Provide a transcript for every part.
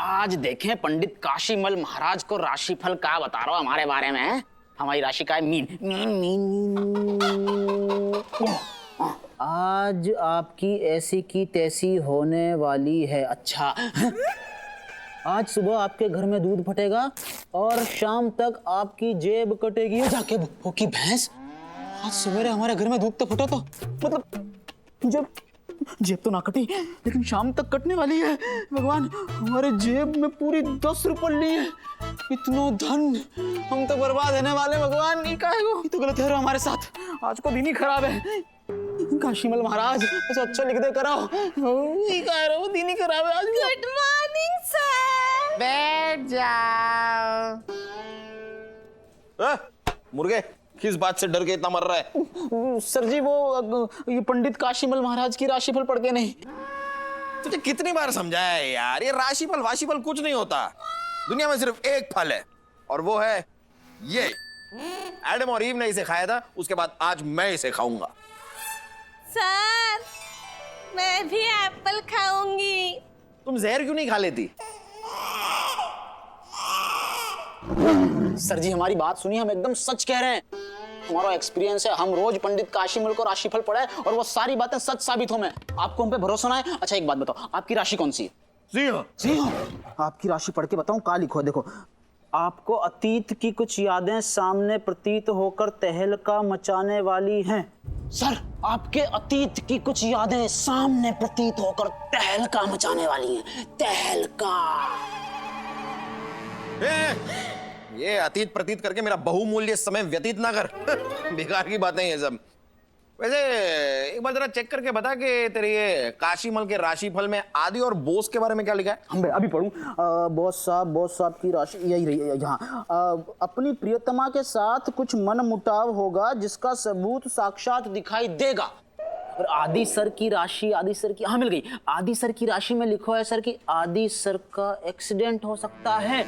आज देखें पंडित काशीमल महाराज को राशिफल क्या बता रहा हूँ हमारे बारे में। हमारी राशि का है मीन। Mean mean mean. आज आपकी ऐसी की तैसी होने वाली है। अच्छा, आज सुबह आपके घर में दूध फटेगा और शाम तक आपकी जेब कटेगी। जाके भूखी भैंस, आज सवेरे हमारे घर में दूध तो फटा, तो मतलब जब जेब तो ना कटी लेकिन शाम तक कटने वाली है। भगवान, हमारे जेब में पूरी 10 रुपये है। इतना धन हम तो बर्बाद होने वाले। भगवान, ये क्या है? ये तो गलत है हमारे साथ। आज को दिन ही खराब है। काशीमल महाराज ऐसा अच्छा लिख दे कराओ। ये कह रहा हूँ, दिन ही खराब है आज। Good morning sir. बैठ जाओ। मुर्गे, किस बात से डर के इतना मर रहा है? सर जी, वो ये पंडित काशीमल महाराज की राशिफल पढ़ के नहीं। तुझे कितनी बार समझाया है यार, ये राशिफल वाशिफल कुछ नहीं होता। दुनिया में सिर्फ एक फल है और वो है ये। एडम और ईव ने इसे खाया था, उसके बाद आज मैं इसे खाऊंगा। सर, मैं भी एप्पल खाऊंगी। तुम जहर क्यों नहीं खा लेती? सर जी, हमारी बात सुनिए, हम एकदम सच कह रहे हैं। हमारा एक्सपीरियंस है, हम रोज पंडित काशीमल को राशिफल पढ़े और वो सारी बातें सच साबित हो। में आपको हम पे भरोसा ना है? अच्छा, एक बात बताओ, आपकी राशि कौन सी है? सिंह। सिंह। आपकी राशि पढ़ के बताऊं, का लिखो देखो। आपको अतीत की कुछ यादें सामने प्रतीत होकर तहलका मचाने वाली हैं। सर, आपके अतीत की कुछ यादें सामने प्रतीत होकर तहलका मचाने वाली हैं। तहलका। ये अतीत प्रतीत करके मेरा बहुमूल्य समय व्यतीत ना कर। बेकार की बातें ये सब। वैसे एक बार जरा चेक करके बता कि तेरे ये काशीमल के राशिफल में आदि और बोस के बारे में क्या लिखा है? हम अभी पढ़ूं। बॉस साहब की राशि यही रही यहाँ। अपनी प्रियतमा के साथ कुछ मनमुटाव होगा जिसका सबूत साक्षात दिखाई देगा। और आदि सर की राशि, आदि सर की, हाँ मिल गई। आदि सर की राशि में लिखो है सर कि आदि सर का एक्सीडेंट हो सकता है।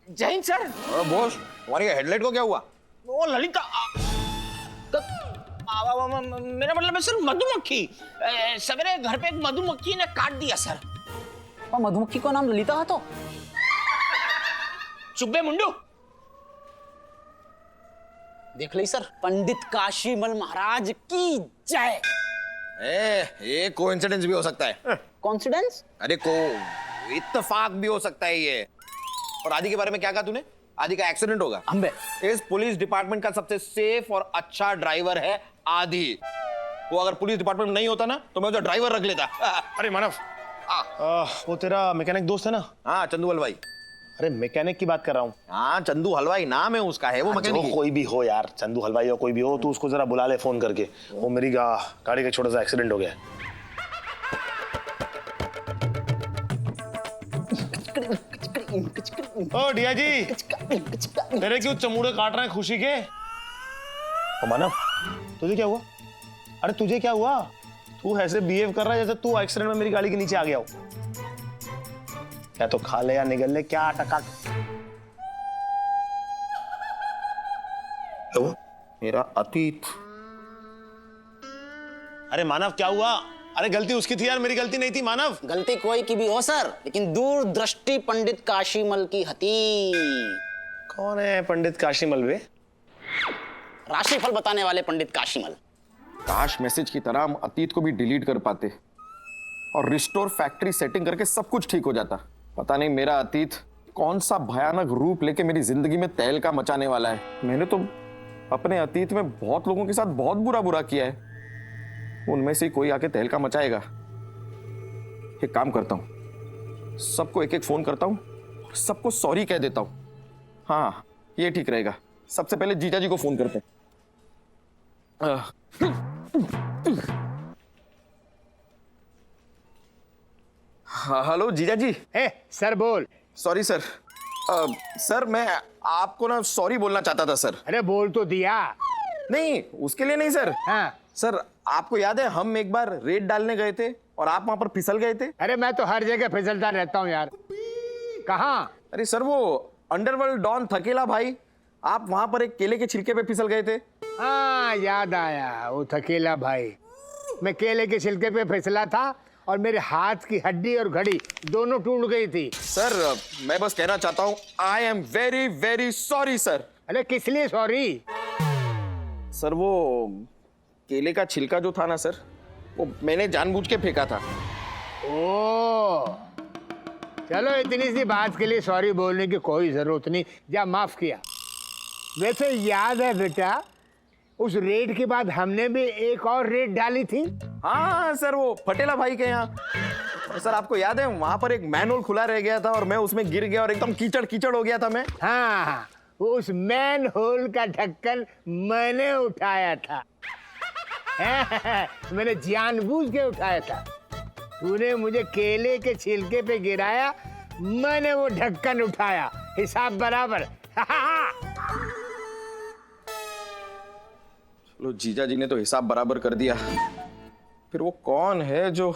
जय हिंद सर। बोस, तुम्हारी हेडलाइट को क्या हुआ? वो ललिता मेरा मतलब है सर, मधुमक्खी। सवेरे घर पे एक मधुमक्खी ने काट दिया सर। और मधुमक्खी का नाम ललिता है तो? चुब्बे मुंडू। देख ली सर, पंडित काशीमल महाराज की जय। ये कोइंसिडेंस भी हो सकता है। कॉन्फिडेंस? अरे इत्तेफाक भी हो सकता है ये। और आदि के बारे में क्या कहा तूने? आदि का एक्सीडेंट होगा। अंबे, इस पुलिस डिपार्टमेंट का सबसे सेफ और अच्छा ड्राइवर है आदि। वो अगर पुलिस डिपार्टमेंट में नहीं होता ना तो मैं उसे ड्राइवर रख लेता। अरे मानव, वो तेरा मैकेनिक दोस्त है ना? हाँ, चंदू हलवाई। अरे मैकेनिक की बात कर रहा हूँ। हाँ, चंदू हलवाई नाम है उसका, है वो मैकेनिक। कोई भी हो यार, चंदू हलवाई हो कोई भी हो, तू उसको जरा बुला ले फोन करके। वो मेरी गाड़ी का छोटा सा एक्सीडेंट हो गया है। ओ डिया जी, तेरे क्यों चमूड़े काट रहे हैं खुशी के? ओ मानव, तुझे क्या हुआ? अरे तुझे क्या हुआ? तू ऐसे बिहेव कर रहा है जैसे तू एक्सीडेंट में मेरी गाड़ी के नीचे आ गया हो। या तो खा ले या निगल ले, क्या अटका? मेरा अतीत। अरे मानव, क्या हुआ? अरे गलती उसकी थी यार, मेरी गलती नहीं थी मानव। गलती कोई की भी हो सर, लेकिन दूरदृष्टि पंडित काशीमल की हती। कौन है पंडित काशीमल बे? राशिफल बताने वाले पंडित काशीमल। काश मैसेज की तरह हम अतीत को भी डिलीट कर पाते और रिस्टोर फैक्ट्री सेटिंग करके सब कुछ ठीक हो जाता। पता नहीं मेरा अतीत कौन सा भयानक रूप लेके मेरी जिंदगी में तहलका मचाने वाला है। मैंने तो अपने अतीत में बहुत लोगों के साथ बहुत बुरा किया है। उनमें से कोई आके तहलका मचाएगा। एक काम करता हूं, सबको एक एक फोन करता हूं, सबको सॉरी कह देता हूं। हाँ, ये ठीक रहेगा। सबसे पहले जीजा जी को फोन करते हैं। हेलो जीजा जी। सर बोल। Sorry sir. सर मैं आपको ना सॉरी बोलना चाहता था सर। अरे बोल तो दिया। नहीं, उसके लिए नहीं सर। हाँ। सर आपको याद है हम एक बार रेड डालने गए थे और आप वहां पर फिसल गए थे? अरे मैं तो हर जगह फिसलता रहता हूँ यार। कहाँ? अरे सर वो अंडरवर्ल्ड डॉन थकेला भाई, आप वहां पर एक केले के छिलके पे फिसल गए थे। हाँ याद आया, वो थकेला भाई। मैं केले के छिलके पे फिसला था और मेरे हाथ की हड्डी और घड़ी दोनों टूट गई थी। सर मैं बस कहना चाहता हूँ I am very very sorry sir. अरे किस लिए सॉरी? सर वो केले का छिलका जो था ना सर, वो मैंने जानबूझ के फेंका था। ओ, चलो इतनी सी बात के लिए सॉरी बोलने की कोई जरूरत नहीं, जा माफ किया। वैसे याद है बेटा, उस रेड के बाद हमने भी एक और रेड डाली थी। हाँ सर, वो पटेला भाई के यहाँ। सर आपको याद है वहां पर एक मैनहोल खुला रह गया था और मैं उसमें गिर गया और एकदम कीचड़ कीचड़ हो गया था मैं। हाँ, उस मैन होल का ढक्कन मैंने उठाया था। मैंने जानबूझ के उठाया था। तूने मुझे केले के छिलके पे गिराया, मैंने वो ढक्कन उठाया। हिसाब बराबर। चलो जीजा जी ने तो हिसाब बराबर कर दिया। फिर वो कौन है जो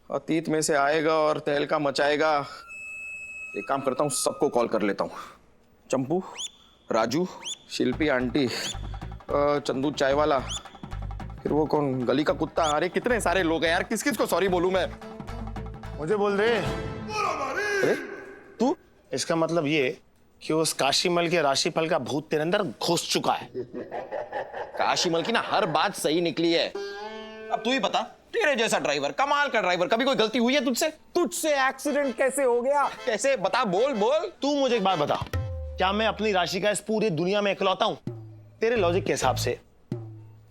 अतीत में से आएगा और तहलका मचाएगा? एक काम करता हूँ, सबको कॉल कर लेता हूँ। चंपू, राजू, शिल्पी आंटी, चंदू चाय वाला, फिर वो कौन गली का कुत्ता। अरे कितने सारे लोग हैं यार, किस किस को सॉरी बोलूं मैं? मुझे बोल दे। अरे तू? इसका मतलब ये कि उस काशीमल के राशिफल का भूत तेरे अंदर घुस चुका है। काशीमल की ना हर बात सही निकली है। अब तू ही बता, तेरे जैसा ड्राइवर, कमाल का ड्राइवर, कभी कोई गलती हुई है तुझसे? तुझसे एक्सीडेंट कैसे हो गया? कैसे? बता, बोल बोल। तू मुझे एक बात बता, क्या मैं अपनी राशि का इस पूरी दुनिया में इकलौता हूं? तेरे लॉजिक के हिसाब से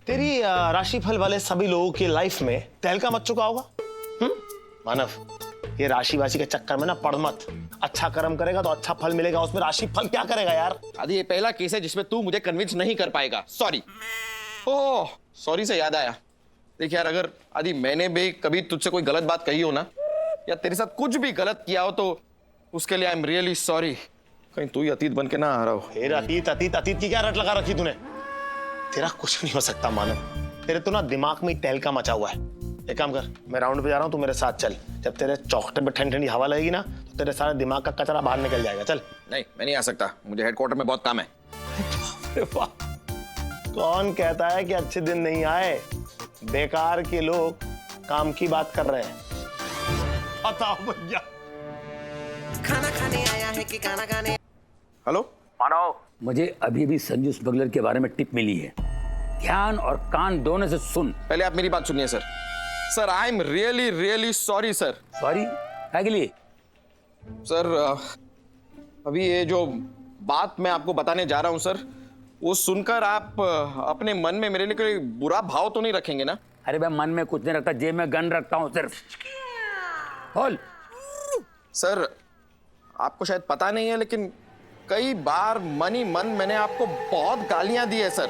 तेरी राशिफल वाले सभी लोगों की लाइफ में तहलका मच चुका होगा। मानव, ये राशि वाशी के चक्कर में ना पड़ मत। अच्छा कर्म करेगा तो अच्छा फल मिलेगा, उसमें राशिफल क्या करेगा यार? आदि ये पहला केस है जिसमें तू मुझे कन्विंस नहीं कर पाएगा। सॉरी। ओह सॉरी से याद आया, देख यार, अगर आदि मैंने भी कभी तुझसे कोई गलत बात कही हो ना, या तेरे साथ कुछ भी गलत किया हो, तो उसके लिए आई एम रियली सॉरी। कहीं तू ही अतीत बन के ना आ रहा हो। फिर अतीत अतीत अतीत की क्या रट लगा रखी तूने? तेरा कुछ नहीं हो सकता मानव, तेरे तो ना दिमाग में ही तहलका मचा हुआ है। एक काम कर, मैं राउंड पे जा रहा हूँ, तू मेरे साथ चल। जब तेरे चौखटे पे ठंडी ठंडी हवा लगेगी ना, तो तेरे सारे दिमाग का कचरा बाहर निकल जाएगा। चल। नहीं, मैं नहीं आ सकता, मुझे हेडक्वार्टर में बहुत काम है। कौन कहता है कि अच्छे दिन नहीं आए? बेकार के लोग काम की बात कर रहे हैं। बताओ भैया। खाना खाने आया है कि खाना खाने? हेलो मानव, मुझे अभी भी संजू स्मगलर के बारे में टिप मिली है। ध्यान और कान दोनों से सुन। पहले आप मेरी बात सुनिए sir. Sir I am really really sorry sir. Sorry क्या के लिए? सर अभी ये जो बात मैं आपको बताने जा रहा हूं सर, वो सुनकर आप अपने मन में मेरे लिए कोई बुरा भाव तो नहीं रखेंगे ना? अरे मैं मन में कुछ नहीं रखता, जेब में गन रखता हूँ सिर्फ। बोल। सर आपको शायद पता नहीं है, लेकिन कई बार मन ही मन मैंने आपको बहुत गालियां दी है सर।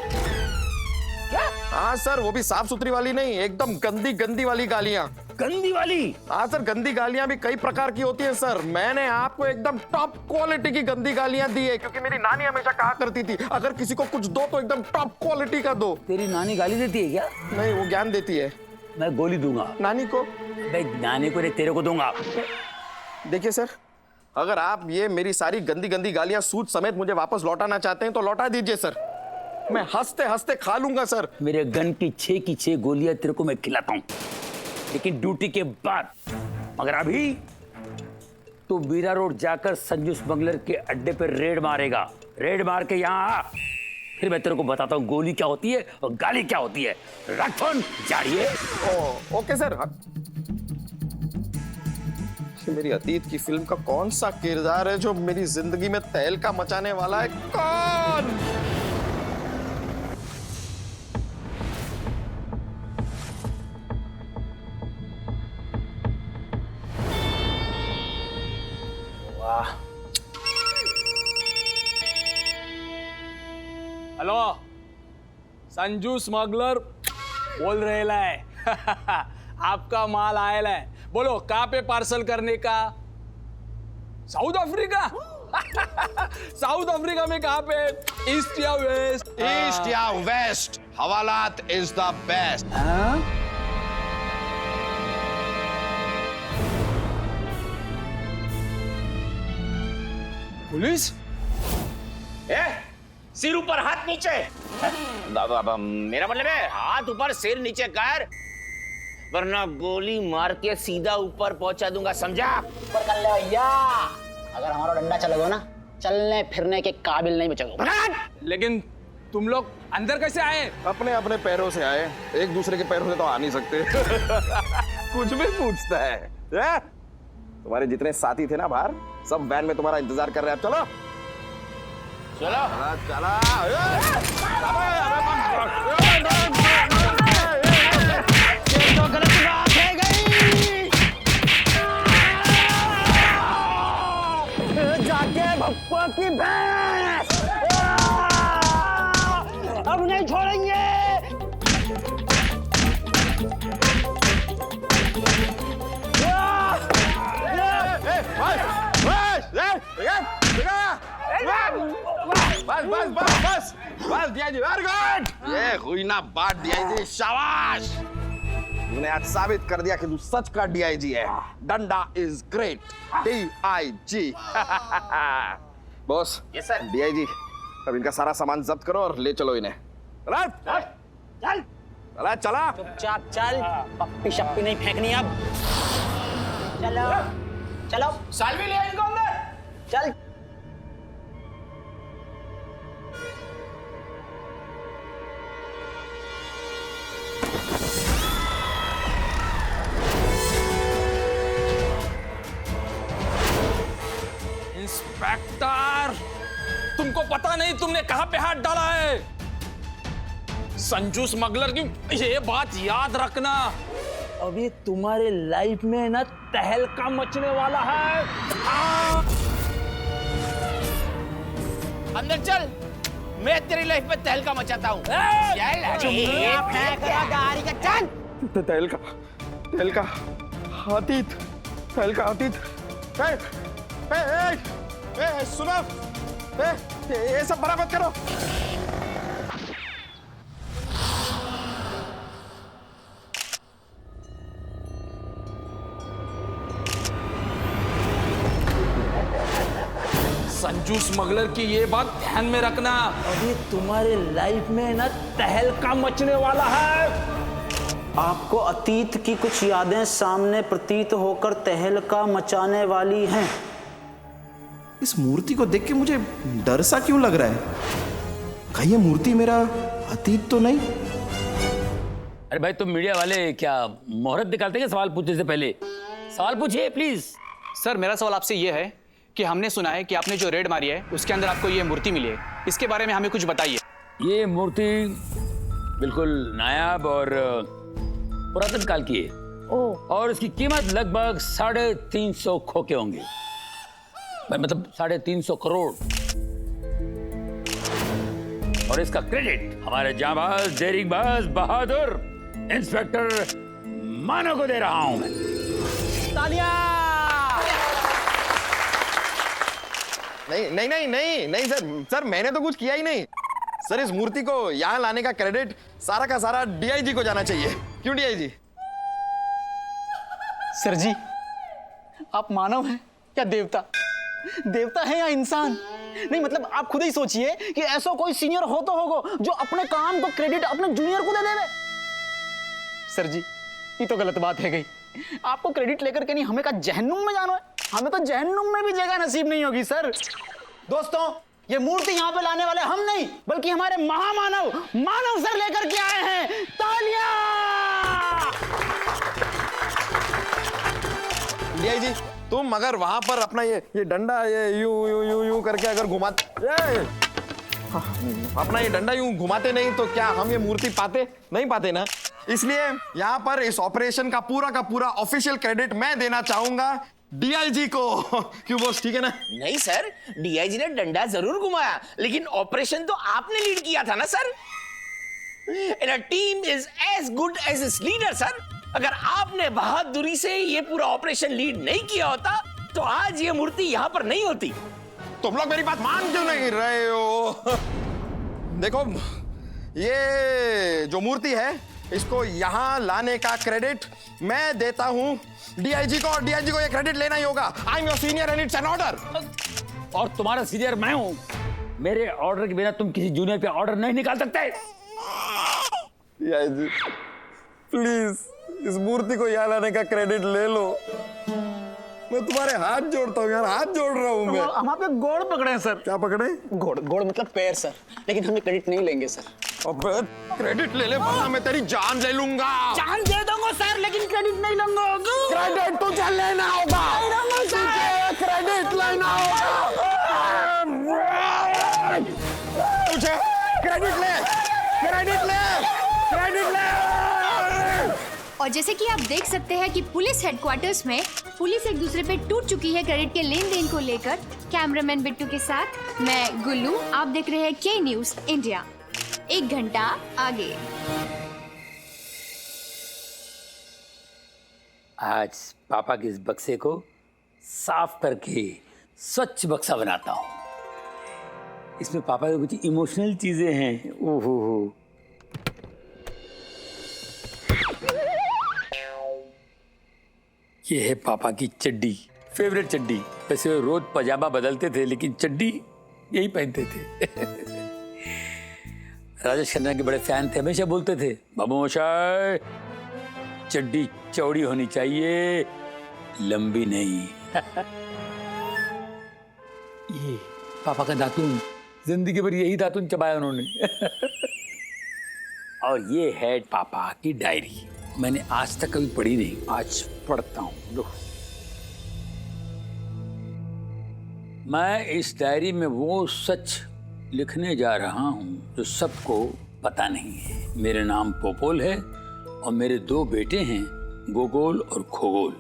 क्या? हाँ सर, वो भी साफ सुथरी वाली नहीं, एकदम गंदी गंदी वाली गालियां। गंदी वाली? हाँ सर, गंदी गालियां भी कई प्रकार की होती है सर। मैंने आपको एकदम टॉप क्वालिटी की गंदी गालियां दी है, क्योंकि मेरी नानी हमेशा कहा करती थी, अगर किसी को कुछ दो तो एकदम टॉप क्वालिटी का दो। तेरी नानी गाली देती है क्या? नहीं, वो ज्ञान देती है। मैं गोली दूंगा नानी को? भाई नानी को नहीं, तेरे को दूंगा। देखिए सर, अगर आप ये मेरी सारी गंदी गंदी गालियां सूद समेत मुझे वापस लौटाना चाहते हैं तो लौटा दीजिए सर, मैं हंसते हंसते खा लूंगा सर। मेरे गन की 6 की 6 गोलियां तेरे को मैं खिलाता हूं, लेकिन ड्यूटी के बाद। मगर अभी तू बीरा रोड जाकर संजू स्मगलर के अड्डे पर रेड मारेगा। रेड मार के यहाँ आ, फिर मैं तेरे को बताता हूँ गोली क्या होती है और गाली क्या होती है। रख फोन, जाड़िए। Okay sir. मेरी अतीत की फिल्म का कौन सा किरदार है जो मेरी जिंदगी में तहलका मचाने वाला है? कौन? वाह। हेलो, संजू स्मगलर बोल रहेला है। आपका माल आयला है, बोलो कहाँ पे पार्सल करने का? South Africa? साउथ अफ्रीका में कहाँ पे? ईस्ट या वेस्ट? ईस्ट या वेस्ट, हवालात इज द बेस्ट। पुलिस? सिर ऊपर हाथ नीचे। मेरा मतलब है हाथ ऊपर सिर नीचे कर। वरना गोली मार के सीधा ऊपर पहुंचा दूंगा, समझा? ऊपर कर ले भैया, अगर हमारा डंडा चलेगा ना चलने फिरने के काबिल नहीं बचोगे। लेकिन तुम लोग अंदर कैसे आए? अपने अपने पैरों से आए, एक दूसरे के पैरों से तो आ नहीं सकते। कुछ भी पूछता है। तुम्हारे जितने साथी थे ना बाहर, सब वैन में तुम्हारा इंतजार कर रहे हैं। अब चलो चलो चला। तो गलत बात है गई। जाके भप्पा की भैंस, अब नहीं छोड़ेंगे। बस डीआईजी, वेरी गुड। ये हुई ना बात डीआईजी, शाबाश। तूने आज साबित कर दिया कि तू सच का डीआईजी है। डंडा is great, DIG. Boss, yes sir. DIG, अब इनका सारा सामान जब्त करो और ले चलो इन्हें। चल चला चला। चुपचाप चल, पप्पी शप्पी नहीं फेंकनी अब। चलो चलो सालवी ले इनको अंदर। चल। इंस्पेक्टर, तुमको पता नहीं तुमने कहां पे हाथ डाला है? संजू स्मगलर की ये बात याद रखना। अभी तुम्हारे लाइफ में ना तहलका मचने वाला है। अंदर चल, मैं तेरी लाइफ में तहलका मचाता हूँ। गाड़ी का चल। तहलका अतीत, तहलका अतीत। सुनो, ये सब बराबर करो। संजू स्मगलर की ये बात ध्यान में रखना। अभी तुम्हारे लाइफ में ना तहलका मचने वाला है। आपको अतीत की कुछ यादें सामने प्रतीत होकर तहलका मचाने वाली हैं। इस मूर्ति को देख के मुझे डर सा क्यों लग रहा है? कहीं ये मूर्ति मेरा अतीत तो नहीं? अरे भाई, तुम मीडिया वाले क्या मोहरत निकालते हैं सवाल पूछने से पहले? सवाल पूछिए प्लीज। सर, मेरा सवाल आपसे ये है कि हमने सुना है कि आपने जो रेड मारी है उसके अंदर आपको ये मूर्ति मिली है। इसके बारे में हमें कुछ बताइए। ये मूर्ति बिल्कुल नायाब और पुरातन काल की है। और इसकी कीमत लगभग 350 खोखे होंगे, मतलब 350 करोड़। और इसका क्रेडिट हमारे जांबाज, डेरिंगबाज, बहादुर इंस्पेक्टर मानो को दे रहा हूं मैं। तालियां। नहीं सर, मैंने तो कुछ किया ही नहीं। सर, इस मूर्ति को यहाँ लाने का क्रेडिट सारा का सारा डीआईजी को जाना चाहिए। क्यों डीआईजी? सर जी, आप मानव हैं या देवता? देवता है या इंसान? नहीं मतलब आप खुद ही सोचिए कि ऐसा कोई सीनियर हो तो होगा जो अपने काम को क्रेडिट अपने जूनियर को दे देवे। सर जी, ये तो गलत बात है गई। आपको क्रेडिट लेकर के नहीं, हमें का जहन्नुम में जाना है। हमें तो जहन्नुम में भी जगह नसीब नहीं होगी सर। दोस्तों, ये मूर्ति यहाँ पे लाने वाले हम नहीं बल्कि हमारे महामानव मानव सर लेकर के आए हैं। तालियां। डीआईजी, तुम अगर वहां पर अपना ये डंडा यूं करके अगर अपना ये डंडा यूं घुमाते नहीं तो क्या हम ये मूर्ति नहीं पाते ना? इसलिए यहाँ पर इस ऑपरेशन का पूरा ऑफिशियल क्रेडिट मैं देना चाहूंगा डीआईजी को। क्यों बॉस, ठीक है ना? नहीं सर, डीआईजी ने डंडा जरूर घुमाया, लेकिन ऑपरेशन तो आपने लीड किया था ना sir. And a team is as good as its leader, sir. अगर आपने बहादुरी से ये पूरा ऑपरेशन लीड नहीं किया होता तो आज ये मूर्ति यहाँ पर नहीं होती। तुम लोग मेरी बात मान क्यों नहीं रहे हो? देखो, ये जो मूर्ति है इसको यहाँ लाने का क्रेडिट मैं देता हूँ डीआईजी को, और डीआईजी को ये क्रेडिट लेना ही होगा। I am your senior and it's an order. और तुम्हारा सीनियर मैं हूं। मेरे ऑर्डर के बिना तुम किसी जूनियर पे ऑर्डर नहीं निकाल सकते। प्लीज इस मूर्ति को यहाँ लाने का क्रेडिट ले लो। मैं तुम्हारे हाथ जोड़ता हूँ यार, हाथ जोड़ रहा हूँ मैं। हम आपके गोड़ पकड़े हैं सर। क्या पकड़े? गोड़ गोड़ मतलब पैर सर, लेकिन हम क्रेडिट नहीं लेंगे सर। अबे क्रेडिट ले ले वरना मैं तेरी जान ले लूंगा। जान दे दूंगा सर, लेकिन क्रेडिट नहीं लूंगा। क्रेडिट तुझे लेना होगा, तुझे क्रेडिट लेना होगा, तुझे क्रेडिट ले, क्रेडिट ले, क्रेडिट ले। और जैसे कि आप देख सकते हैं कि पुलिस हेडक्वार्टर्स में पुलिस एक दूसरे पे टूट चुकी है क्रेडिट के लेन देन को लेकर। कैमरामैन बिट्टू के साथ मैं गुल्लू, आप देख रहे हैं के न्यूज इंडिया। 1 घंटा आगे। आज पापा के इस बक्से को साफ करके स्वच्छ बक्सा बनाता हूँ। इसमें पापा की कुछ इमोशनल चीजें हैं। ओहो, ये है पापा की चड्डी, फेवरेट चड्डी। वैसे वो रोज पजामा बदलते थे, लेकिन चड्डी यही पहनते थे। राजेश खन्ना के बड़े फैन थे, हमेशा बोलते थे बाबू मोशाय चड्डी चौड़ी होनी चाहिए, लंबी नहीं। ये पापा का दातुन, जिंदगी भर यही दातुन चबाया उन्होंने। और ये है पापा की डायरी। मैंने आज तक कभी पढ़ी नहीं, आज पढ़ता हूं। लो, मैं इस डायरी में वो सच लिखने जा रहा हूं जो सबको पता नहीं है। मेरा नाम पोपोल है और मेरे 2 बेटे हैं, गोगोल और खोगोल।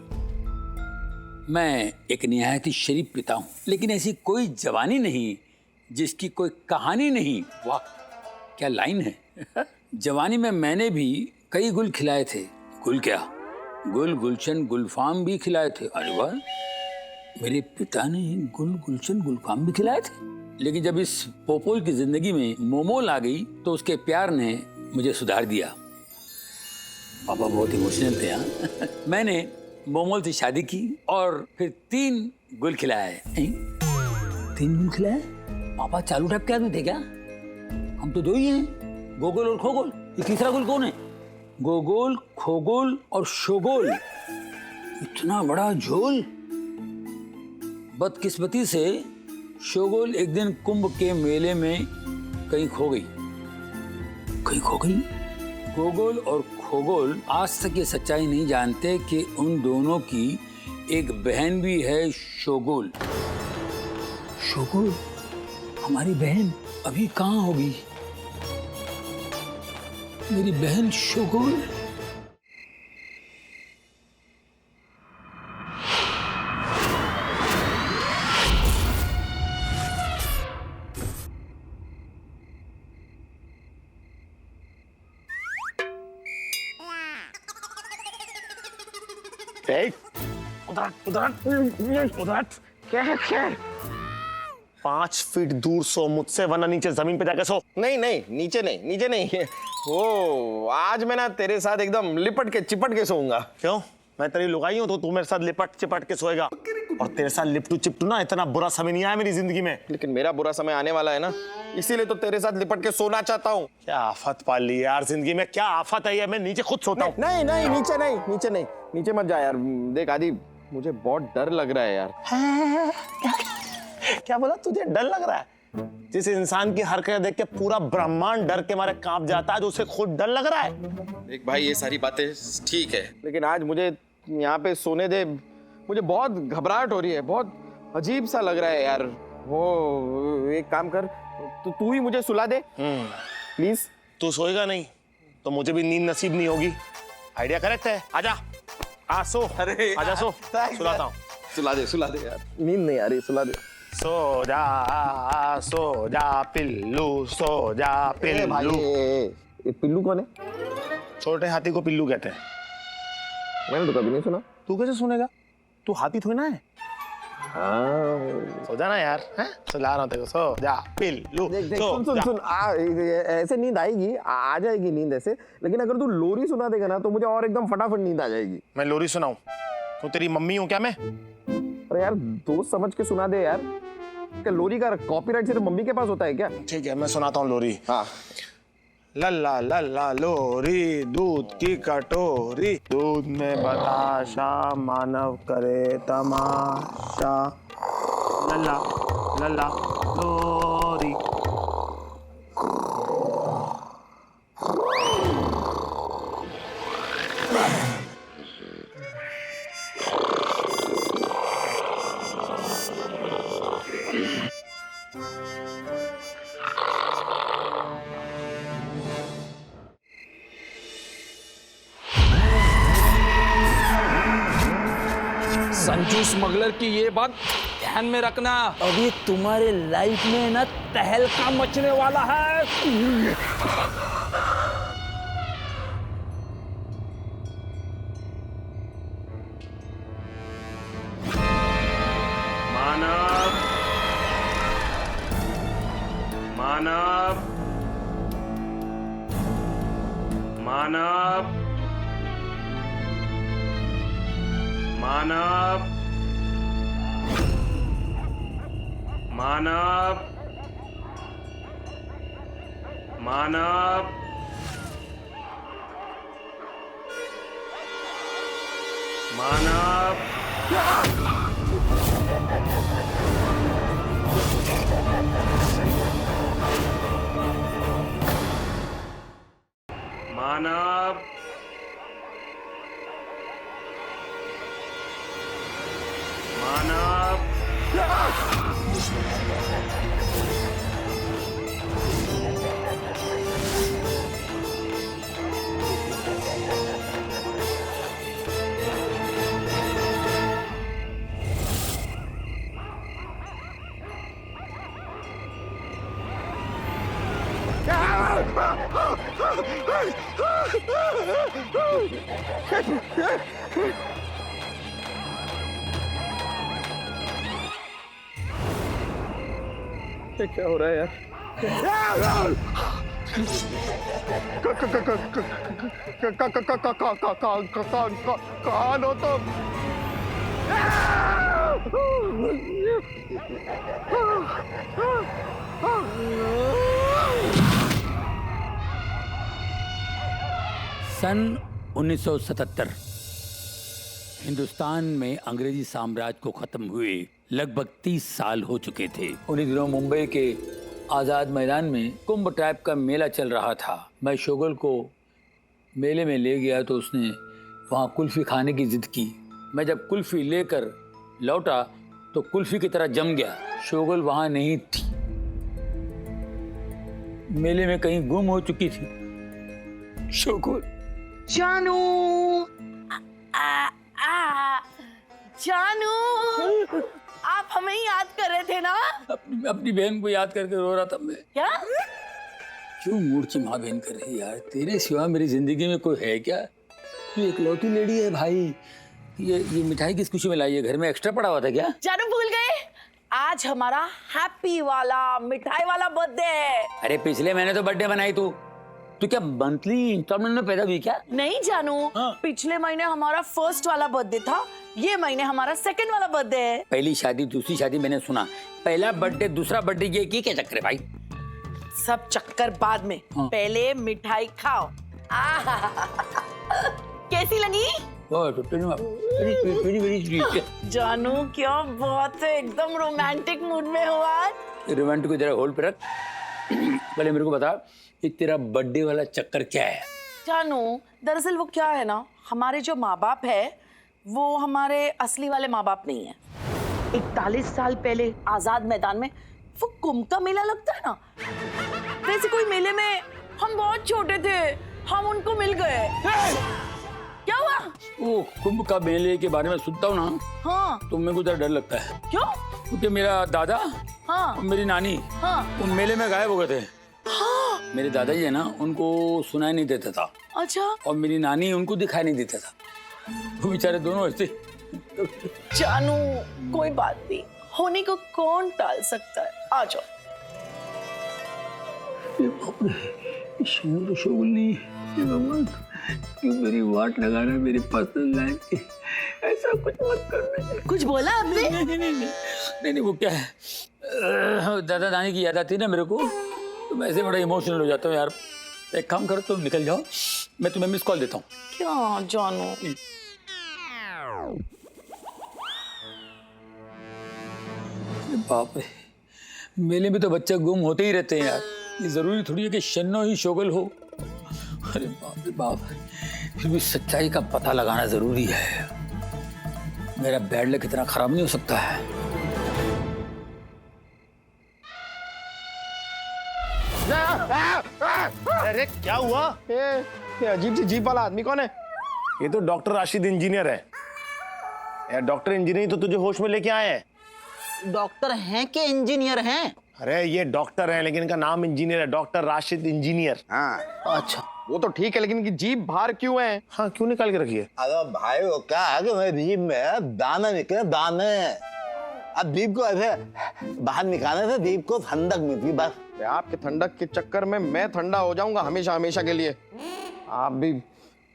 मैं एक निहायत ही शरीफ पिता हूं, लेकिन ऐसी कोई जवानी नहीं जिसकी कोई कहानी नहीं। वाह क्या लाइन है। जवानी में मैंने भी कई गुल खिलाए थे। गुल क्या, गुल गुलशन गुलफाम भी खिलाए थे। अरे वाह, मेरे पिता ने गुल गुलशन गुलफाम भी खिलाए थे। लेकिन जब इस पोपोल की जिंदगी में मोमोल आ गई तो उसके प्यार ने मुझे सुधार दिया। पापा बहुत इमोशनल थे। हाँ। मैंने मोमोल से शादी की और फिर 3 गुल खिलाए। 3 गुल खिलाए? पापा चालू टाइप के आदमी थे क्या? हम तो 2 ही हैं, गोगोल और खोगोल। ये तीसरा गुल कौन है? गोगोल, खोगोल और शोगोल। इतना बड़ा झोल। बदकिस्मती से शोगोल एक दिन कुंभ के मेले में कहीं खो गई। गोगोल और खोगोल आज तक ये सच्चाई नहीं जानते कि उन दोनों की एक बहन भी है, शोगोल। शोगोल हमारी बहन अभी कहाँ होगी? मेरी बहन शोगोल। उधर क्या है? 5 फीट दूर सो मुझसे, वरना नीचे जमीन पे जाके सो। नहीं नहीं, नीचे नहीं। वो आज मैं ना तेरे साथ एकदम लिपट के चिपट के सोऊंगा। क्यों? मैं तेरी लुगाई हूं तो तू मेरे साथ लिपट चिपट के सोएगा। और तेरे साथ लिपटू चिपटू ना इतना बुरा समय नहीं आया मेरी जिंदगी में। लेकिन मेरा बुरा समय आने वाला है ना, इसीलिए तो तेरे साथ लिपट के सोना चाहता हूँ। क्या आफत पाल ली यार जिंदगी में, क्या आफत है ये। मैं नीचे खुद सोता हूँ। नहीं, नीचे मत जा यार। देख आदि, मुझे बहुत डर लग रहा है यार। क्या बोला? तुझे डर लग रहा है? जिस इंसान की हरकत देख के पूरा ब्रह्मांड डर के मारे कांप जाता है, जो उसे खुद डर लग रहा है। देख भाई, ये सारी बातें ठीक है, लेकिन आज मुझे यहाँ पे सोने दे। मुझे बहुत घबराहट हो रही है, बहुत अजीब सा लग रहा है यार। वो एक काम कर, तू ही मुझे सुला दे प्लीज। तू सोएगा नहीं तो मुझे भी नींद नसीब नहीं होगी। आइडिया करेक्ट है। आजा, आ सो। अरे आजा सो, सुलाता हूँ। सुला दे यार, नींद नहीं आ रही, सुला दे। सो जा पिल्लू, सो जा पिल्लू। ये पिल्लू कौन है? छोटे हाथी को पिल्लू कहते हैं। मैंने तो कभी नहीं सुना। तू कैसे सुनेगा? तू हाथी थोड़ी ना है। सो जा ना यार, हैं? सुला रहा हूं तेरे को। सो जा पिल्लू। देख, सुन, ऐसे नींद आएगी, आ जाएगी नींद ऐसे। लेकिन अगर तू लोरी सुना देगा ना तो मुझे और एकदम फटाफट नींद आ जाएगी। मैं लोरी सुनाऊं? तो तेरी मम्मी हूं क्या मैं? अरे यार, दोस्त समझ के सुना दे यार। क्या लोरी का कॉपीराइट सिर्फ मम्मी के पास होता है क्या? ठीक है, मैं सुनाता हूँ लोरी। हाँ। लल्ला लल्ला लोरी दूध की कटोरी, दूध में बताशा मानव करे तमाशा, लल्ला लल्ला लोरी। संजू स्मगलर की ये बात ध्यान में रखना, अभी तुम्हारे लाइफ में ना तहलका मचने वाला है। मानव मानव मानव मानव मानव मानव मानव मानव मानव ये क्या हो रहा है यार? कौन हो तुम? सन 1977 हिंदुस्तान में अंग्रेजी साम्राज्य को खत्म हुए लगभग 30 साल हो चुके थे। उन्हीं दिनों मुंबई के आज़ाद मैदान में कुंभ टाइप का मेला चल रहा था। मैं शोगल को मेले में ले गया तो उसने वहाँ कुल्फ़ी खाने की जिद की। मैं जब कुल्फ़ी लेकर लौटा तो कुल्फ़ी की तरह जम गया। शोगल वहाँ नहीं थी, मेले में कहीं गुम हो चुकी थी। शोगल जानू, जानू, आप हमें याद कर रहे थे ना? अपनी बहन को याद करके रो रहा था मैं। क्या? क्यों मूड की माँ बहन कर रही है यार? तेरे सिवा मेरी जिंदगी में कोई है क्या? तू इकलौती लेडी है भाई। ये मिठाई किस खुशी में लाई है? घर में एक्स्ट्रा पड़ा हुआ था क्या? जानू भूल गए? आज हमारा हैप्पी वाला मिठाई वाला बर्थडे है। अरे पिछले महीने तो बर्थडे बनाई तू क्या मंथली इंस्टॉलमेंट में पैदा हुई क्या? नहीं जानू, पिछले महीने हमारा फर्स्ट वाला बर्थडे था, ये महीने हमारा सेकंड वाला बर्थडे है। पहली शादी दूसरी शादी मैंने सुना, पहला बर्थडे दूसरा बर्थडे ये क्या चक्कर है भाई? सब चक्कर बाद में, पहले मिठाई खाओ। कैसी लगी? जानू क्या बात है, एकदम रोमांटिक मूड में हो आज। रोमांटिक को जरा होल्ड पे रख। पहले मेरे को बता कि तेरा बर्थडे वाला चक्कर क्या है? जानू दरअसल वो क्या है ना, हमारे जो माँ बाप है वो हमारे असली वाले माँ बाप नहीं है। 41 साल पहले आजाद मैदान में वो कुंभ का मेला लगता है ना, वैसे कोई मेले में हम बहुत छोटे थे, हम उनको मिल गए। क्या हुआ? वो कुंभ का मेले के बारे में सुनता हूँ ना, हाँ, तो मेरे को जरा डर लगता है। क्यों? क्योंकि मेरा दादा हाँ, और मेरी नानी हाँ, वो मेले में गायब हो गए थे। हाँ, मेरे दादाजी है ना, उनको सुनाई नहीं देता था। अच्छा। और मेरी नानी उनको दिखाई नहीं देता था। वो बेचारे दोनों ऐसे। जानू कोई बात नहीं, होने को कौन टाल सकता है। आ जाओ। शोगल नहीं, भगवान क्यों मेरी वाट लगाना मेरी पर्सनल लाइफ की? ऐसा कुछ मत करना। कुछ बोला आपने? नहीं वो क्या है, दादा दादी की याद आती है ना मेरे को, तो मैं ऐसे बड़ा इमोशनल हो जाता हूँ यार। एक काम करो, तुम निकल जाओ, मैं तुम्हें मिस कॉल देता हूँ। क्या जानू? बाप रे, मेले में तो बच्चे गुम होते ही रहते हैं यार, ये जरूरी थोड़ी है कि शन्नो ही शोगल हो। अरे बाप रे बाप, फिर भी सच्चाई का पता लगाना जरूरी है। मेरा बैड लक इतना खराब नहीं हो सकता है। अरे क्या हुआ? ये अजीब सी जीप वाला आदमी कौन है? ये तो डॉक्टर राशिद इंजीनियर है यार। डॉक्टर इंजीनियर तो तुझे होश में लेके आए हैं। डॉक्टर हैं कि इंजीनियर हैं? अरे ये डॉक्टर है लेकिन इनका नाम इंजीनियर है, डॉक्टर राशिद इंजीनियर। हाँ अच्छा, वो तो ठीक है, लेकिन इनकी जीप बाहर क्यों है? हाँ, क्यों निकाल के रखी है? अरे भाई वो क्या है कि मेरी जीप में दाने निकले, दाने। अब जीप को ऐसे बाहर निकालने से जीप को ठंडक मिलती बस। आपके ठंडक के चक्कर में मैं ठंडा हो जाऊंगा हमेशा हमेशा के लिए। आप भी।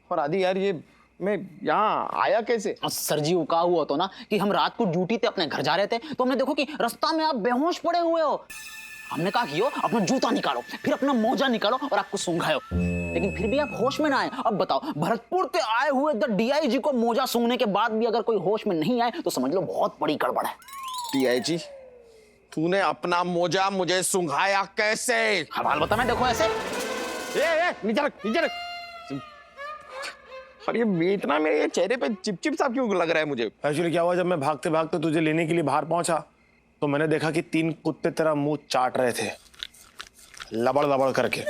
और आदि यार, ये मैं यहाँ आया कैसे? सर जी वो कहा हुआ तो ना कि हम रात को ड्यूटी पे अपने घर जा रहे थे, तो हमने देखो कि रास्ता में आप बेहोश पड़े हुए हो। हमने कहा कि अपना जूता निकालो, फिर अपना मोजा निकालो और आपको सूंघाओ, लेकिन फिर भी आप होश में ना आए। अब बताओ, भरतपुर से आए हुए द डीआईजी को मोजा सूंघने के बाद भी अगर कोई होश में नहीं आए तो समझ लो बहुत बड़ी गड़बड़ है। डीआईजी, तूने अपना मोजा मुझे सूंघाया कैसे? हवाल बता, मैं देखो ऐसे। नीचे रख, नीचे रख। और ये इतना मेरे चेहरे पे चिपचिप सा क्यों लग रहा है मुझे? एक्चुअली क्या हुआ, जब मैं भागते भागते तुझे लेने के लिए बाहर पहुंचा तो मैंने देखा कि 3 कुत्ते तेरा मुंह चाट रहे थे लबड़ लबड़ करके।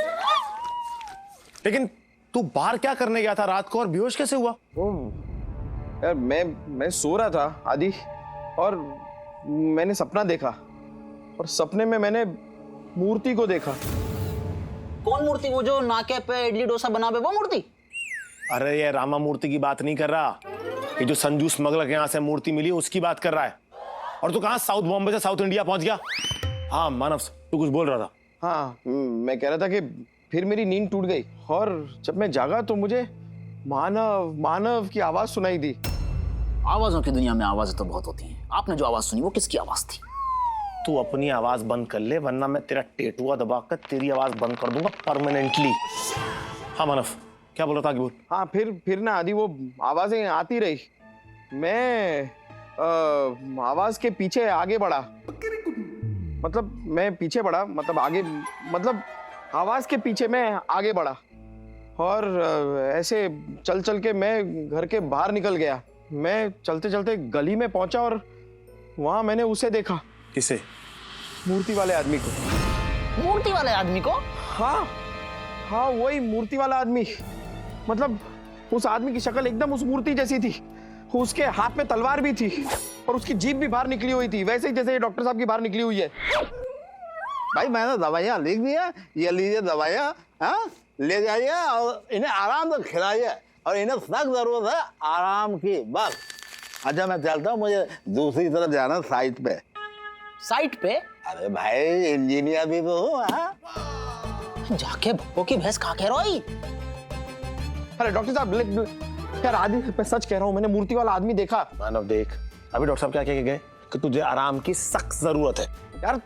लेकिन तू बाहर क्या करने गया था रात को और बेहोश कैसे हुआ? यार मैं सो रहा था आदि, और मैंने सपना देखा, और सपने में मैंने मूर्ति को देखा। कौन मूर्ति? वो जो नाके पे इडली डोसा बनावे वो मूर्ति? अरे ये रामा मूर्ति की बात नहीं कर रहा, ये जो संजू स्मगलर के यहाँ से मूर्ति मिली उसकी बात कर रहा है। और तू कहाँ साउथ बॉम्बे से साउथ इंडिया पहुंच गया? हाँ मानव, तू कुछ बोल रहा था। हाँ, मैं कह रहा था कि फिर मेरी नींद टूट गई, और जब मैं जागा तो मुझे मानव मानव की आवाज सुनाई दी। आवाजों की दुनिया में आवाजें तो बहुत होती हैं। आपने जो आवाज सुनी वो किसकी आवाज थी? तू अपनी आवाज बंद कर ले, वरना मैं तेरा टेटुआ दबाकर तेरी आवाज बंद कर दूंगा परमानेंटली। हाँ मानव, क्या बोल रहा था, आगे बोल। हाँ, फिर ना आदि वो आवाजें आती रही। मैं आवाज के पीछे आगे बढ़ा, मतलब मैं पीछे बढ़ा, मतलब आगे, मतलब आवाज के पीछे मैं आगे बढ़ा, और ऐसे चल चल के मैं घर के बाहर निकल गया। मैं चलते चलते गली में पहुंचा और वहां मैंने उसे देखा। किसे? मूर्ति वाले आदमी को। मूर्ति वाले आदमी को? हाँ हाँ, वही मूर्ति वाला आदमी। मतलब उस आदमी की शक्ल एकदम उस मूर्ति जैसी थी। उसके हाथ में तलवार भी थी और उसकी जीभ भी बाहर निकली हुई थी, वैसे ही जैसे डॉक्टर साहब की बाहर निकली हुई है। भाई मैंने दवाइयाँ लिख दी है, ये लीजिए दवाइयाँ, हाँ ले जाइए और इन्हें आराम से खिलाइए, और इन्हें सख्त जरूरत है आराम की, बस। अच्छा मैं चलता हूँ, मुझे दूसरी तरफ जाना साइट पे। साइट पे? अरे भाई इंजीनियर भी तो हूँ। जाके भक्को की भैंस खा के रोई। अरे डॉक्टर साहब, यार आदि मैं सच कह रहा हूँ, मैंने मूर्ति वाला आदमी देखा। मानव देख, अभी डॉक्टर साहब क्या कह के गए कि तुझे आराम की सख्त जरूरत है। यार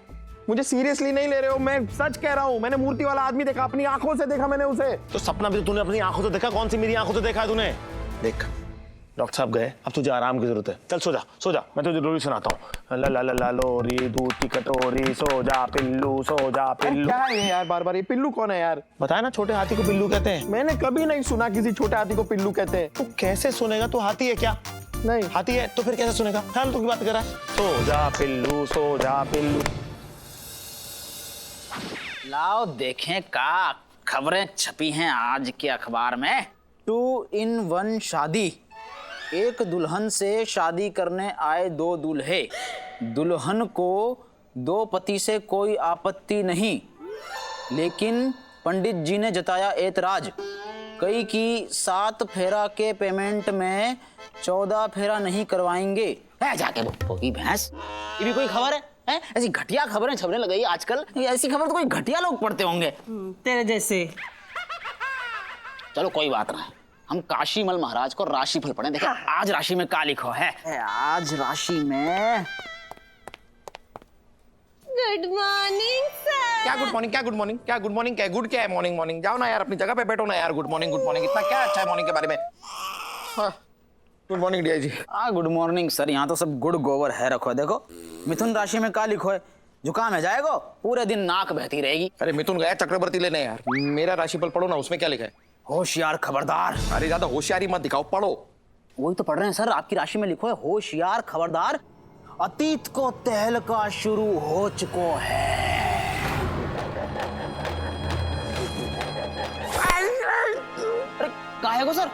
मुझे सीरियसली नहीं ले रहे हो, मैं सच कह रहा हूँ, मैंने मूर्ति वाला आदमी देखा, अपनी आंखों से देखा मैंने उसे। तो सपना भी तो तूने अपनी आंखों से देखा? कौन सी मेरी आंखों से देखा है तूने? देख डॉक्टर साहब गए, अब तुझे आराम की जरूरत है। चल सो जा, सो जा, मैं तुझे लोरी सुनाता हूँ। ला ला ला ला लोरी दूध की कटोरी, सो जा पिल्लू, सो जा पिल्लू। क्या है यार बार बार, ये पिल्लू कौन है यार? बताया ना, छोटे हाथी को पिल्लू कहते हैं। मैंने कभी नहीं सुना किसी छोटे हाथी को पिल्लू कहते हैं। तू कैसे सुनेगा? तू हाथी है क्या? नहीं हाथी है तो फिर कैसे सुनेगा? हाँ तू की बात कर रहा है। सो जा पिल्लू, सो जा पिल्लू। लाओ देखें का खबरें छपी हैं आज के अखबार में। 2 in 1 शादी। एक दुल्हन से शादी करने आए 2 दूल्हे। दुल्हन को 2 पति से कोई आपत्ति नहीं, लेकिन पंडित जी ने जताया एतराज। कई की 7 फेरा के पेमेंट में 14 फेरा नहीं करवाएंगे। जाके भक्को की भैंस, ये भी कोई खबर है? ऐसी घटिया खबरें छपने लगी आजकल। ऐसी खबर तो कोई घटिया लोग पढ़ते होंगे तेरे जैसे। चलो कोई बात नहीं, हम काशीमल महाराज को राशिफल पढ़े। देखो आज राशि में क्या लिखो है। आज राशि में गुड मॉर्निंग सर। क्या गुड मॉर्निंग, क्या गुड मॉर्निंग, क्या गुड मॉर्निंग, क्या गुड क्या है मॉर्निंग मॉर्निंग? जाओ ना यार अपनी जगह पे बैठो ना यार। गुड मॉर्निंग इतना क्या अच्छा है मॉर्निंग के बारे में? Good morning DIG. Good morning sir. यहाँ तो सब गुड गोबर है रखो है। देखो मिथुन राशि में क्या लिखो है? जुकाम है जाएगा, पूरे दिन नाक बहती रहेगी। अरे मिथुन गया चक्रवर्ती लेने यार। मेरा राशिफल पढ़ो ना, उसमें क्या लिखा है? होशियार खबरदार। अरे ज्यादा होशियारी मत दिखाओ, पढ़ो। वही तो पढ़ रहे हैं सर, आपकी राशि में लिखो है होशियार खबरदार, अतीत को तहलका शुरू हो चुको है। अरे काहे को सर?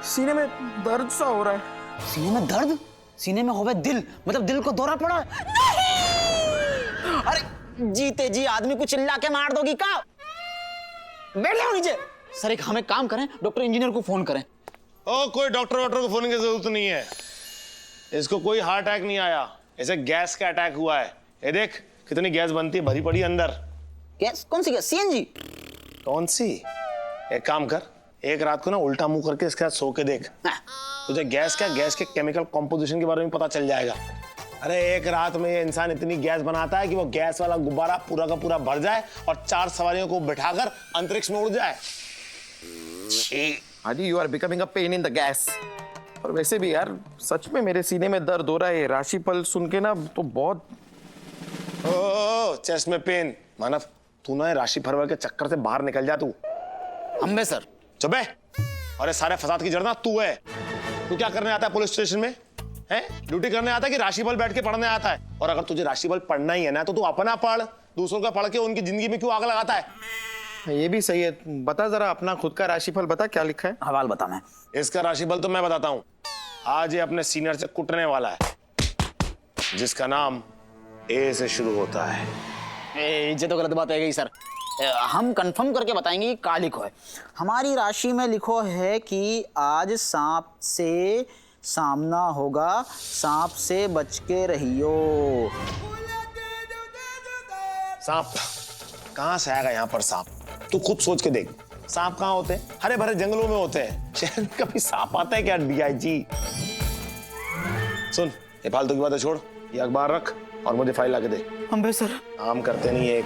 सीने में दर्द सा हो रहा है। सीने में दर्द? सीने में होवे दिल, मतलब दिल को दौरा पड़ा है? नहीं! अरे जीते जी आदमी को चिल्ला के मार दोगी का? बैठ जाओ नीचे। सर एक हमें काम करें, डॉक्टर इंजीनियर को फोन करें। कोई डॉक्टर को फोन की जरूरत नहीं है। इसको कोई हार्ट अटैक नहीं आया, इसे गैस का अटैक हुआ है। ये देख कितनी गैस बनती है, भरी पड़ी अंदर। गैस? कौन सी गैस? सीएनजी? कौन सी? एक काम कर, एक रात को ना उल्टा मुंह करके इसके साथ सो के देख। तुझे गैस के केमिकल कॉम्पोजिशन के बारे में पता चल जाएगा। अरे एक रात में ये इंसान इतनी गैस बनाता है कि वो गैस वाला गुब्बारा पूरा का पूरा भर जाए और 4 सवारियों को बिठाकर अंतरिक्ष में उड़ जाए। Haji you are becoming a pain in the gas. और वैसे भी यार सच में मेरे सीने में दर्द हो रहा है। राशिफल सुन के ना तो बहुत चेस्ट में पेन। मानव तू ना राशि फरवल के चक्कर से बाहर निकल जा। तू अम्बे सर चुप है। और सारे फसाद की जड़ ना तू है। तू क्या करने आता है पुलिस स्टेशन में? है ड्यूटी करने आता है कि राशिफल बैठ के पढ़ने आता है? और अगर तुझे राशिफल पढ़ना ही है ना तो तू अपना पढ़, दूसरों का पढ़ के उनकी जिंदगी में क्यों आग लगाता है? ये भी सही है। बता जरा अपना खुद का राशिफल बता, क्या लिखा है? हवाल बता। मैं इसका राशिफल तो मैं बताता हूं। आज ये अपने सीनियर से कुटने वाला है जिसका नाम ए से शुरू होता है। ये तो गलत बात है गई सर। हम कंफर्म करके बताएंगे कि क्या लिखो है। हमारी राशि में लिखो है कि आज सांप से सामना होगा, सांप से बच के रहियो। सांप कहां से आएगा यहाँ पर सांप? तू खुद सोच के देख। सांप कहाँ होते हैं? हरे भरे जंगलों में होते हैं। शहर में कभी सांप आता है क्या डीआईजी? सुन ये फालतू की बातें छोड़, ये अखबार रख और मुझे फाइल लाके दे। अम्बे सर काम करते नहीं एक।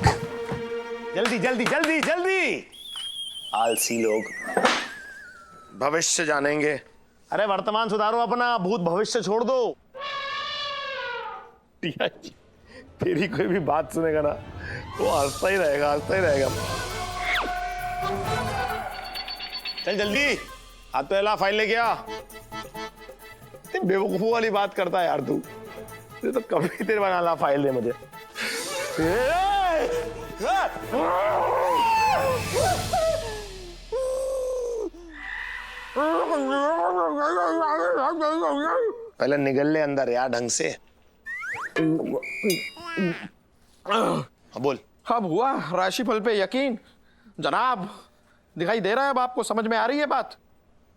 जल्दी जल्दी जल्दी जल्दी। आलसी लोग भविष्य जानेंगे। अरे वर्तमान सुधारो अपना, भूत भविष्य छोड़ दो। तेरी कोई भी बात सुनेगा ना वो हंसता ही रहेगा, हंसता ही रहेगा। चल जल्दी हाथ तो हिला, फाइल लेके आ। बेवकूफों वाली बात करता है यार तू। तो कभी तेरे बना ला फाइल दे मुझे। पहले निगल ले अंदर यार ढंग से। बोल। अब हुआ राशिफल पे यकीन जनाब? दिखाई दे रहा है अब आपको? समझ में आ रही है बात?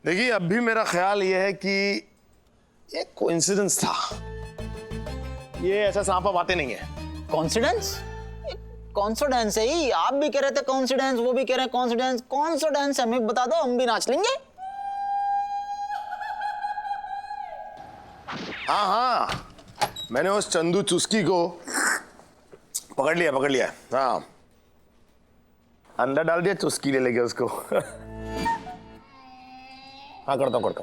देखिए अब भी मेरा ख्याल ये है कि ये कोइंसिडेंस था। ये ऐसा सांप बातें नहीं है। कॉन्सिडेंस? कॉन्सिडेंस है ही। आप भी कह रहे थे कॉन्सिडेंस, वो भी कह रहे हैं कॉन्सिडेंस। कॉन्सिडेंस हमें बता दो, हम भी नाच लेंगे। हाँ हाँ मैंने उस चंदू चुस्की को पकड़ लिया। हाँ अंदर डाल दिया, चुस्की ले लेके उसको। हाँ करता हूँ।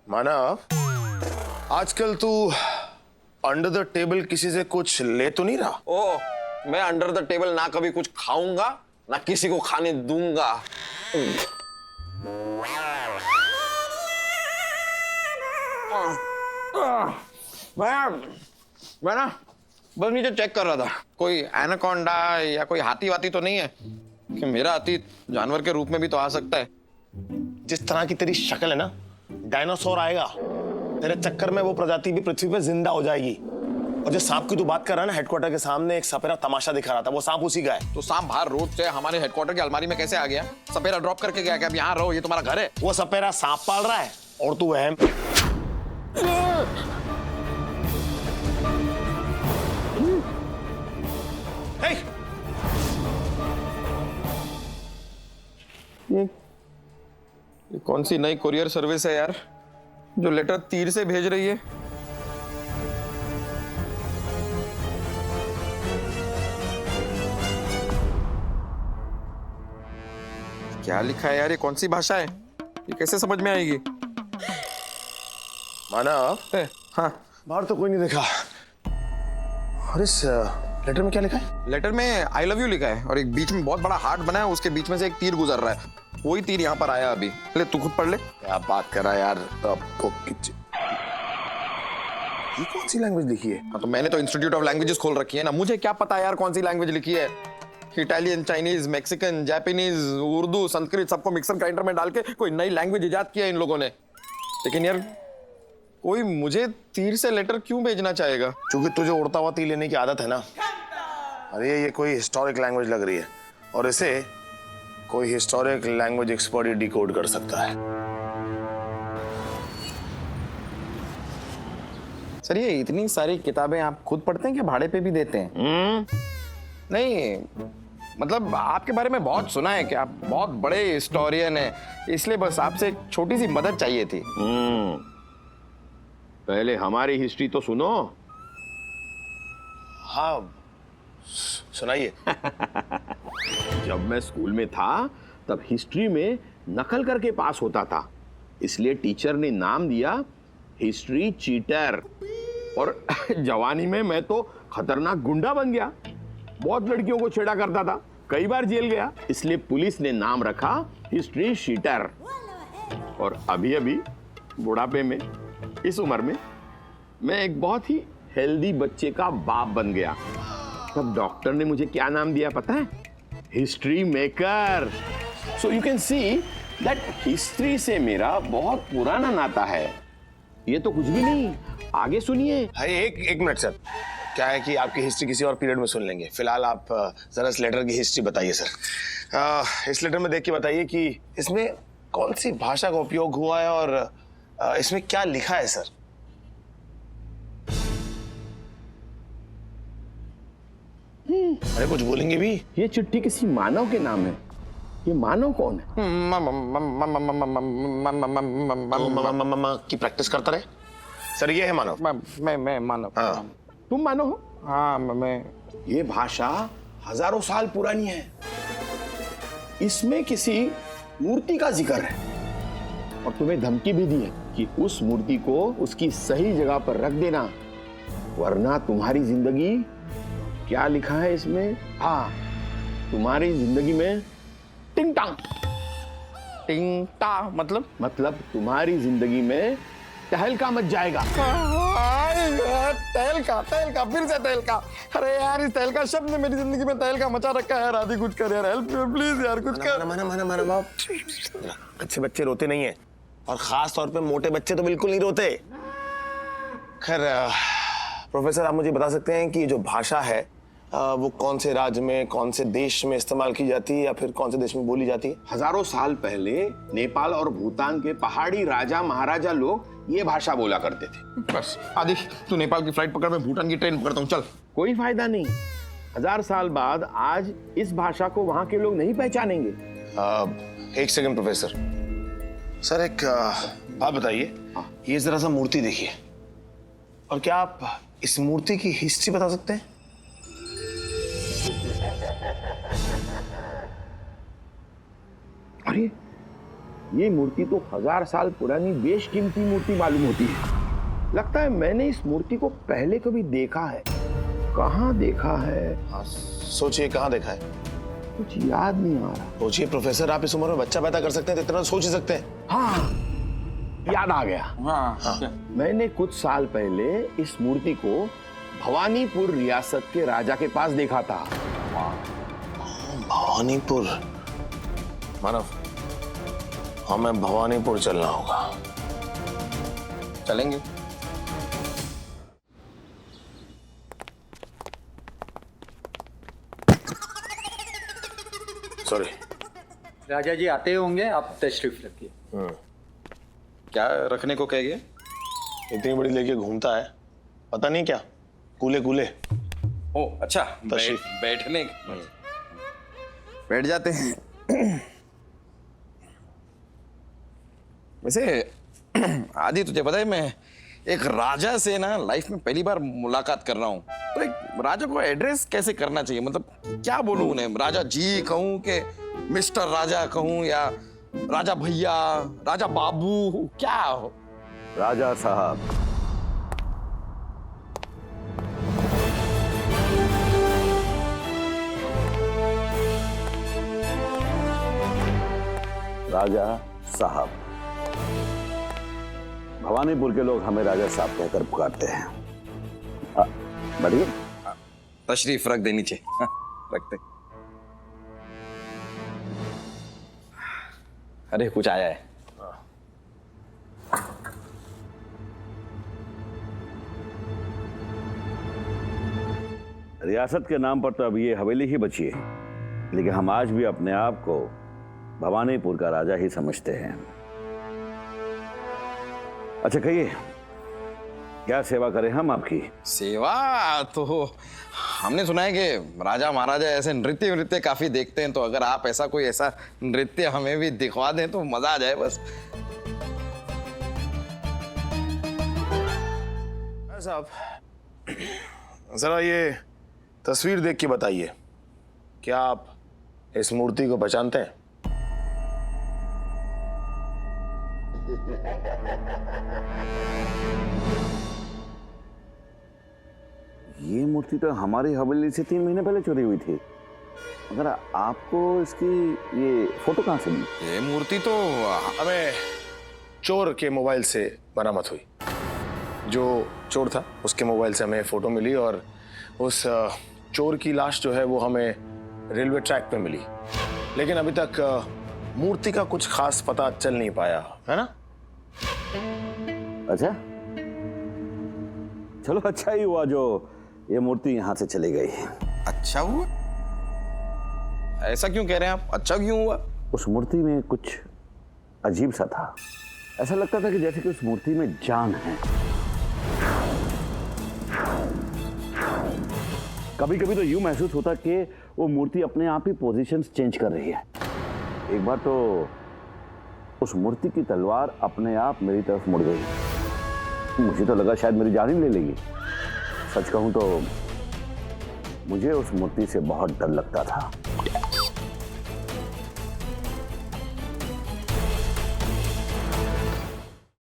मानव आजकल तू अंडर द टेबल किसी से कुछ ले तो नहीं रहा? ओ मैं अंडर द टेबल ना कभी कुछ खाऊंगा ना किसी को खाने दूंगा। मैं ना बस नीचे चेक कर रहा था कोई एनाकोंडा या कोई हाथी वाती तो नहीं है कि मेरा अतीत जानवर के रूप में भी तो आ सकता है। जिस तरह की तेरी शक्ल है ना, डायनासोर आएगा तेरे चक्कर में, वो प्रजाति भी पृथ्वी पे जिंदा हो जाएगी। और जो सांप की तू बात कर रहा है ना, हेडक्वार्टर के सामने एक सपेरा तमाशा दिखा रहा था, वो सांप उसी का है। तो सांप बाहर रोड से हमारे हेडक्वार्टर की अलमारी में कैसे आ गया? सपेरा ड्रॉप करके गया क्या? अब यहाँ रहो, ये तुम्हारा घर है। वो सपेरा सांप पाल रहा है और तू वहम। ये कौन सी नई कुरियर सर्विस है यार जो लेटर तीर से भेज रही है? क्या लिखा है यार? ये कौन सी भाषा है? ये कैसे समझ में आएगी? मानव, हाँ, बाहर तो कोई नहीं देखा। और इस लेटर में क्या लिखा है? लेटर में आई लव यू लिखा है और एक बीच में बहुत बड़ा हार्ट बना है, उसके बीच में से एक तीर गुजर रहा है। वही तीर यहाँ पर आया अभी। ले तू खुद पढ़ ले। क्या बात कर रहा है यार? आपको ये कौन सी लैंग्वेज लिखी है? हाँ, तो मैंने तो इंस्टीट्यूट ऑफ लैंग्वेजेस खोल रखी है ना, मुझे क्या पता यार कौन सी लैंग्वेज लिखी है। Italian, Chinese, Mexican, Japanese, Urdu, Sanskrit सबको मिक्सर ग्राइंडर में डाल के कोई नई लैंग्वेज इजाद किया इन लोगों ने। लेकिन यार कोई मुझे तीर से लेटर क्यों भेजना चाहेगा? क्योंकि तुझे उड़ता हुआ तीर लेने की आदत है ना। अरे ये कोई हिस्टोरिक लैंग्वेज लग रही है और इसे कोई हिस्टोरिक लैंग्वेज एक्सपर्ट ही डिकोड कर सकता है। सर ये इतनी सारी किताबें आप खुद पढ़ते हैं कि भाड़े पे भी देते हैं? नहीं, मतलब आपके बारे में बहुत सुना है कि आप बहुत बड़े हिस्टोरियन हैं, इसलिए बस आपसे एक छोटी सी मदद चाहिए थी। पहले हमारी हिस्ट्री तो सुनो। हाँ सुनाइए। जब मैं स्कूल में था तब हिस्ट्री में नकल करके पास होता था, इसलिए टीचर ने नाम दिया हिस्ट्री चीटर। और जवानी में मैं तो खतरनाक गुंडा बन गया, बहुत लड़कियों को छेड़ा करता था, कई बार जेल गया, इसलिए पुलिस ने नाम रखा हिस्ट्री शीटर। और अभी अभी बुढ़ापे में, इस उम्र में मैं एक बहुत ही हेल्दी बच्चे का बाप बन गया। तब डॉक्टर ने मुझे क्या नाम दिया पता है? History maker. So you can see that history से मेरा बहुत पुराना नाता है। ये तो कुछ भी नहीं, आगे सुनिए। एक मिनट सर, क्या है कि आपकी हिस्ट्री किसी और पीरियड में सुन लेंगे। फिलहाल आप जरा इस लेटर की हिस्ट्री बताइए सर। इस लेटर में देख के बताइए कि इसमें कौन सी भाषा का उपयोग हुआ है और इसमें क्या लिखा है सर। अरे कुछ बोलेंगे भी? ये चिट्ठी किसी मानव के नाम है। ये मानव कौन है? की प्रैक्टिस करता रहे सर। ये है मानव। मैं मानव। हाँ। तुम मानव हो? हाँ मैं। ये भाषा हजारों साल पुरानी है। इसमें किसी मूर्ति का जिक्र है और तुम्हें धमकी भी दी है कि उस मूर्ति को उसकी सही जगह पर रख देना, वरना तुम्हारी जिंदगी, क्या लिखा है इसमें? हाँ, तुम्हारी जिंदगी में टिंग टांग। टिंग टा मतलब तुम्हारी जिंदगी में तहलका मच जाएगा। तहलका फिर से तहलका। अरे यार इस तहलका शब्द ने मेरी जिंदगी में तहलका मचा रखा है यार। आदि कुछ कर यार, हेल्प प्लीज यार, कुछ कर। माना बाप, अच्छे बच्चे रोते नहीं है और खास तौर पे मोटे बच्चे तो बिल्कुल नहीं रोते। खैर प्रोफेसर, आप मुझे बता सकते हैं कि जो भाषा है वो कौन से राज्य में, कौन से देश में इस्तेमाल की जाती है या फिर कौन से देश में बोली जाती है? हजारों साल पहले नेपाल और भूटान के पहाड़ी राजा महाराजा लोग ये भाषा बोला करते थे। बस आदि, तू नेपाल की फ्लाइट पकड़, मैं भूटान की ट्रेन पकड़ता हूँ, चल। कोई फायदा नहीं, 1000 साल बाद आज इस भाषा को वहां के लोग नहीं पहचानेंगे। एक सेकंड प्रोफेसर। सर एक बात बताइए, ये जरा सा मूर्ति देखिए और क्या आप इस मूर्ति की हिस्ट्री बता सकते हैं? अरे ये मूर्ति तो 1000 साल पुरानी बेशकीमती मूर्ति मालूम होती है। लगता है मैंने इस मूर्ति को पहले कभी देखा है। कहाँ देखा है? हाँ, सोचिए कहाँ देखा है? कुछ याद नहीं आ रहा। सोचिए प्रोफेसर, आप इस उम्र में बच्चा पैदा कर सकते हैं तो इतना सोच ही सकते हैं। हाँ, याद आ गया। हाँ। मैंने कुछ साल पहले इस मूर्ति को भवानीपुर रियासत के राजा के पास देखा था। भवानीपुर? मानव, हमें भवानीपुर चलना होगा। चलेंगे। सॉरी। राजा जी आते होंगे, आप तशरीफ रखिए। क्या रखने को कह गए? इतनी बड़ी लेके घूमता है, पता नहीं क्या कूले कूले। ओ अच्छा, तशरीफ। बैठने बैठ जाते हैं। वैसे आदि, तुझे पता है मैं एक राजा से ना लाइफ में पहली बार मुलाकात कर रहा हूँ, तो एक राजा को एड्रेस कैसे करना चाहिए? मतलब क्या बोलूं उन्हें? राजा जी कहूं कि मिस्टर राजा कहूं या राजा भैया, राजा बाबू, क्या हो? राजा साहब। राजा साहब। भवानीपुर के लोग हमें राजा साहब कहकर पुकारते हैं। बढ़िए, तशरीफ रख दे नीचे। रखते। अरे कुछ आया है। रियासत के नाम पर तो अब ये हवेली ही बची है, लेकिन हम आज भी अपने आप को भवानीपुर का राजा ही समझते हैं। अच्छा कहिए, क्या सेवा करें हम आपकी? सेवा तो हमने सुना है कि राजा महाराजा ऐसे नृत्य काफी देखते हैं, तो अगर आप ऐसा कोई ऐसा नृत्य हमें भी दिखवा दें तो मजा आ जाए बस। साहब जरा ये तस्वीर देख के बताइए, क्या आप इस मूर्ति को पहचानते हैं? ये मूर्ति तो हमारी हवेली से 3 महीने पहले चोरी हुई थी, मगर आपको इसकी ये फोटो कहां से मिली? ये मूर्ति तो हमें चोर के मोबाइल से बरामद हुई। जो चोर था उसके मोबाइल से हमें फोटो मिली और उस चोर की लाश जो है वो हमें रेलवे ट्रैक पे मिली, लेकिन अभी तक मूर्ति का कुछ खास पता चल नहीं पाया, है ना? अच्छा, चलो अच्छा ही हुआ जो ये मूर्ति यहाँ से चली गई। अच्छा हुआ? ऐसा क्यों कह रहे हैं आप? अच्छा क्यों हुआ? उस मूर्ति में कुछ अजीब सा था। ऐसा लगता था कि जैसे कि उस मूर्ति में जान है। कभी कभी तो यूं महसूस होता कि वो मूर्ति अपने आप ही पोजीशंस चेंज कर रही है। एक बार तो उस मूर्ति की तलवार अपने आप मेरी तरफ मुड़ गई। मुझे तो लगा शायद मेरी जान ही ले लेगी। सच कहूं तो मुझे उस मूर्ति से बहुत डर लगता था।